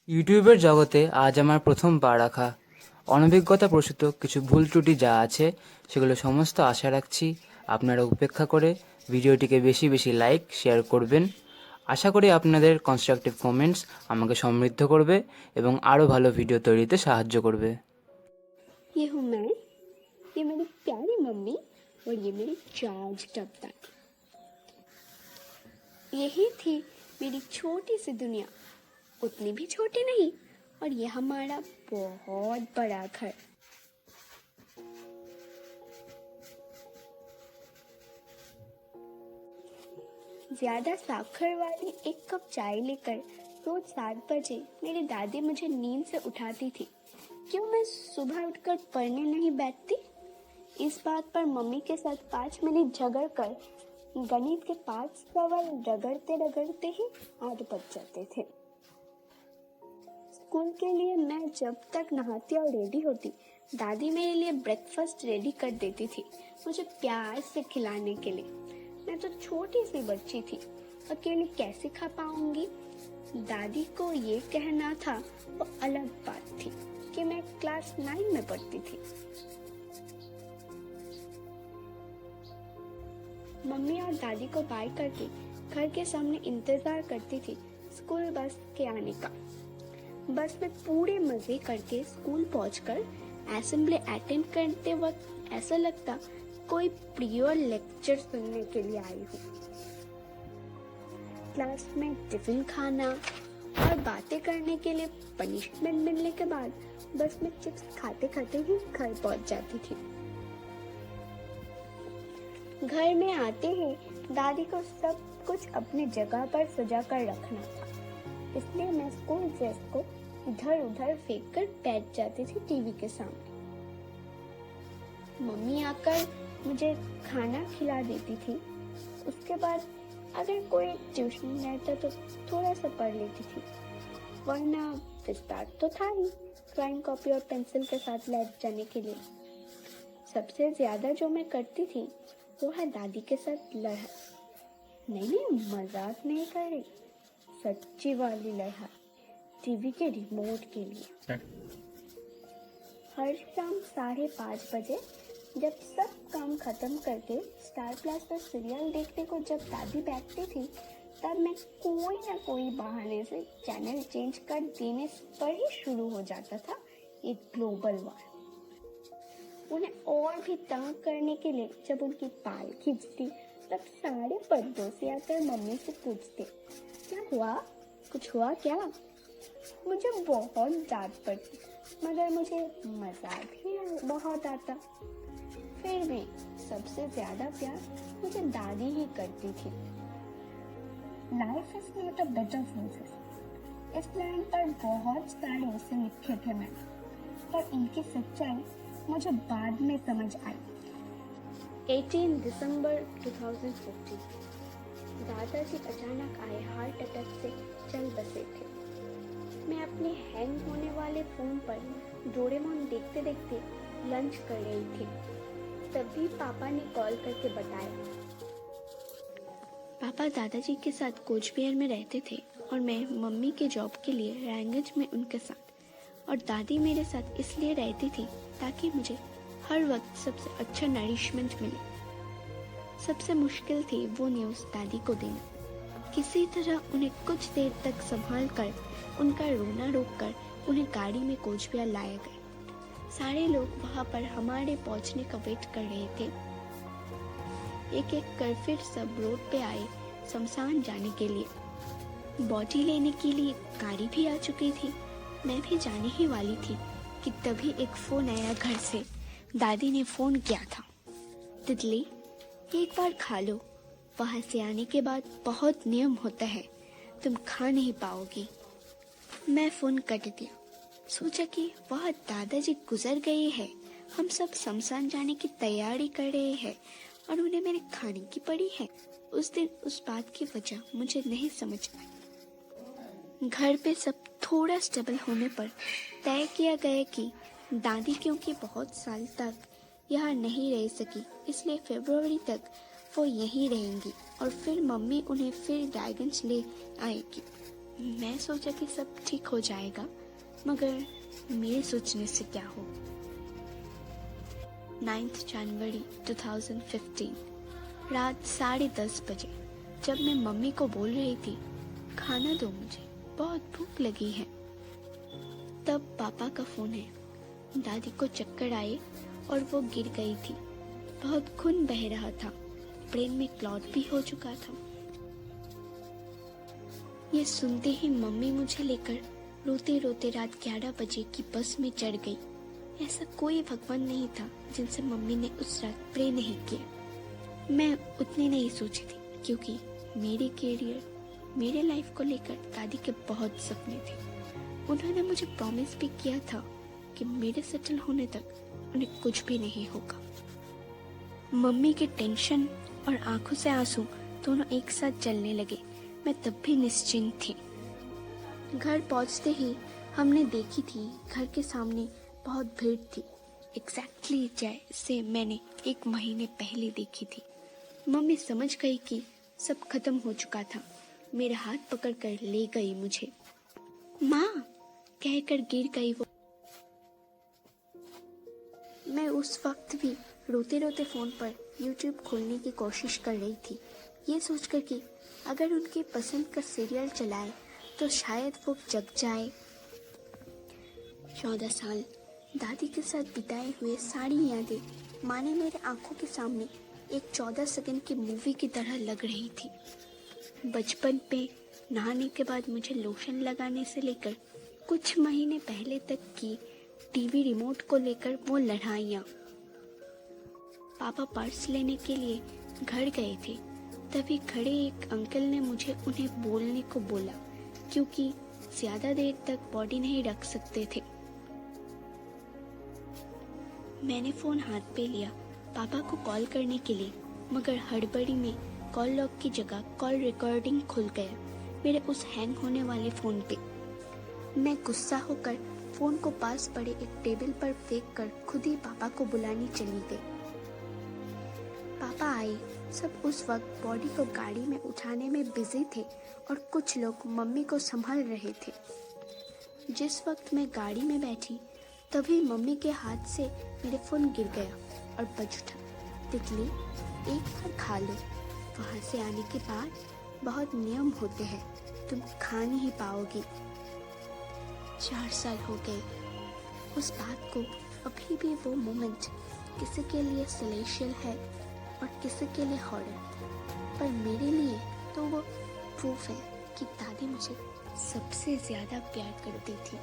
ইউটিউবের জগতে আজ আমার প্রথম পা রাখা। অনভিজ্ঞতা প্রসূত কিছু ভুল ত্রুটি যা আছে সেগুলো সমস্ত আশা রাখছি আপনারা উপেক্ষা করে ভিডিওটিকে বেশি বেশি লাইক শেয়ার করবেন। আশা করি আপনাদের কনস্ট্রাকটিভ কমেন্টস আমাকে সমৃদ্ধ করবে এবং আরও ভালো ভিডিও তৈরিতে সাহায্য করবে। ये हूँ मैं, ये मेरी प्यारी मम्मी और ये मेरी चार्ज टप दादी। यही थी मेरी छोटी सी दुनिया, उतनी भी छोटी नहीं, और ये हमारा बहुत बड़ा घर। ज्यादा साखर वाली एक कप चाय लेकर रोज 7 बजे मेरी दादी मुझे नींद से उठाती थी। क्यों मैं सुबह उठकर पढ़ने नहीं बैठती? इस बात पर मम्मी के साथ 5 मिनट झगड़ कर गणित के 5 सवाल रगड़ते रगड़ते ही 8 बज जाते थे। स्कूल के लिए मैं जब तक नहाती और रेडी होती, दादी मेरे लिए ब्रेकफास्ट रेडी कर देती थी, मुझे प्यार से खिलाने के लिए। मैं तो छोटी सी बच्ची थी, अकेले कैसे खा पाऊंगी? दादी को ये कहना था वो अलग बात थी कि मैं क्लास 9 में पढ़ती थी। मम्मी और दादी को बाय करके घर के सामने इंतजार करती थी स्कूल बस के आने का। बस में पूरे मजे करके स्कूल पहुंचकर असेंबली अटेंड करते वक्त ऐसा लगता कोई प्रियोर लेक्चर सुनने के लिए आई हूँ। क्लास में टिफिन खाना और बातें करने के लिए पनिशमेंट मिलने के बाद बस में चिप्स खाते खाते ही घर पहुंच जाती थी। घर में आते ही दादी को सब कुछ अपनी जगह पर सजा कर रखना था, इसलिए मैं स्कूल ड्रेस को इधर उधर फेंक कर बैठ जाती थी टीवी के सामने। मम्मी आकर मुझे खाना खिला देती थी। उसके बाद अगर कोई ट्यूशन रहता तो थोड़ा सा पढ़ लेती थी, वरना विस्तार तो था ही ड्राइंग कॉपी और पेंसिल के साथ लैब जाने के लिए। सबसे ज्यादा जो मैं करती थी वो है दादी के साथ लड़ाई। नहीं, मजाक नहीं कर रही, सच्ची वाली लड़ाई टीवी के रिमोट के लिए। हर शाम 5:30 बजे जब सब काम खत्म करके स्टार प्लस पर सीरियल देखने को जब दादी बैठती थी, तब मैं कोई ना कोई बहाने से चैनल चेंज कर देने पर ही शुरू हो जाता था एक ग्लोबल वॉर। उन्हें और भी तंग करने के लिए जब उनकी पाल खींचती, तब सारे पर्दों से आकर मम्मी से पूछते, क्या हुआ, कुछ हुआ क्या? मुझे बहुत डांट पड़ती, मगर मुझे मजा भी बहुत आता। फिर भी सबसे ज्यादा प्यार मुझे दादी ही करती थी। Life is not a bed of roses, इस लाइन पर बहुत सारे ऐसे लिखे थे मैंने, पर इनकी सच्चाई मुझे बाद में समझ आई। 18 दिसंबर 2015 दादाजी अचानक आए हार्ट अटैक से चल बसे थे। मैं अपने हैंग होने वाले फोन पर डोरेमोन देखते देखते लंच कर रही थी। तभी पापा ने कॉल करके बताया। पापा दादाजी के साथ कोचबिहार में रहते थे और मैं मम्मी के जॉब के लिए रैंगेज में उनके साथ, और दादी मेरे साथ इसलिए रहती थी ताकि मुझे हर वक्त सबसे अच्छा नरिशमेंट मिले। सबसे मुश्किल थी वो न्यूज़ दादी को देना। किसी तरह उन्हें कुछ देर तक संभाल कर उनका रोना रोककर उन्हें गाड़ी में कोचबिहार लाया गया। सारे लोग वहां पर हमारे पहुंचने का वेट कर रहे थे। एक एक कर फिर सब रोड पे आए शमशान जाने के लिए। बॉडी लेने के लिए गाड़ी भी आ चुकी थी। मैं भी जाने ही वाली थी कि तभी एक फोन आया घर से। दादी ने फोन किया था, तितली एक बार खा लो, वहां से आने के बाद बहुत नियम होता है, तुम खा नहीं पाओगी। मैं फोन कट दिया। सोचा कि वह दादाजी गुजर गए हैं, हम सब शमशान जाने की तैयारी कर रहे हैं और उन्हें मेरे खाने की पड़ी है। उस दिन उस बात की वजह मुझे नहीं समझ आई। घर पे सब थोड़ा स्टेबल होने पर तय किया गया कि दादी क्योंकि बहुत साल तक यहाँ नहीं रह सकी, इसलिए फरवरी तक वो यहीं रहेंगी और फिर मम्मी उन्हें फिर ड्रैगन्स ले आएगी। मैं सोचा कि सब ठीक हो जाएगा, मगर मेरे सोचने से क्या हो। 9 जनवरी 2015 रात 10:30 बजे, जब मैं मम्मी को बोल रही थी खाना दो मुझे, बहुत भूख लगी है, तब पापा का फोन है। दादी को चक्कर आए और वो गिर गई थी। बहुत खून बह रहा था, ब्रेन में क्लॉट भी हो चुका था। ये सुनते ही मम्मी मुझे लेकर रोते रोते रात 11 बजे की बस में चढ़ गई। ऐसा कोई भगवान नहीं था जिनसे मम्मी ने उस रात प्रे नहीं किया। मैं उतनी नहीं सोची थी, क्योंकि मेरे कैरियर, मेरे लाइफ को लेकर दादी के बहुत सपने थे। उन्होंने मुझे प्रॉमिस भी किया था कि मेरे सेटल होने तक उन्हें कुछ भी नहीं होगा। मम्मी के टेंशन और आंखों से आंसू दोनों एक साथ जलने लगे। मैं तब भी निश्चिंत थी। घर पहुंचते ही हमने देखी थी घर के सामने बहुत भीड़ थी, एग्जैक्टली जैसे मैंने 1 महीने पहले देखी थी। मम्मी समझ गई कि सब खत्म हो चुका था। मेरा हाथ पकड़कर ले गई मुझे। माँ कहकर गिर गई वो। मैं उस वक्त भी रोते रोते फोन पर YouTube खोलने की कोशिश कर रही थी, ये सोचकर कि अगर उनके पसंद का सीरियल चलाए तो शायद वो जग जाए। 14 साल दादी के साथ बिताए हुए सारी यादें माने मेरे आंखों के सामने एक 14 सेकंड की मूवी की तरह लग रही थी। बचपन पे नहाने के बाद मुझे लोशन लगाने से लेकर कुछ महीने पहले तक की टीवी रिमोट को लेकर वो लड़ाइयाँ। पापा पर्स लेने के लिए घर गए थे, तभी खड़े एक अंकल ने मुझे उन्हें बोलने को बोला, क्योंकि ज्यादा देर तक बॉडी नहीं रख सकते थे। मैंने फोन हाथ पे लिया पापा को कॉल करने के लिए, मगर हड़बड़ी में कॉल लॉग की जगह कॉल रिकॉर्डिंग खुल गया मेरे उस हैंग होने वाले फोन पे। मैं गुस्सा होकर फोन को पास पड़े एक टेबल पर फेंक कर खुद ही पापा को बुलाने चली गई। पापा आए। सब उस वक्त बॉडी को गाड़ी में उठाने में बिजी थे और कुछ लोग मम्मी को संभाल रहे थे। जिस वक्त मैं गाड़ी में बैठी, तभी मम्मी के हाथ से मेरे फोन गिर गया और बज उठा। तितली, एक बार खा लो, वहां से आने के बाद बहुत नियम होते हैं, तुम खा नहीं पाओगी। 4 साल हो गए उस बात को। अभी भी वो मोमेंट किसी के लिए सेलेशियल है और किसी के लिए हॉरर, पर मेरे लिए तो वो प्रूफ है कि दादी मुझे सबसे ज्यादा प्यार करती थी।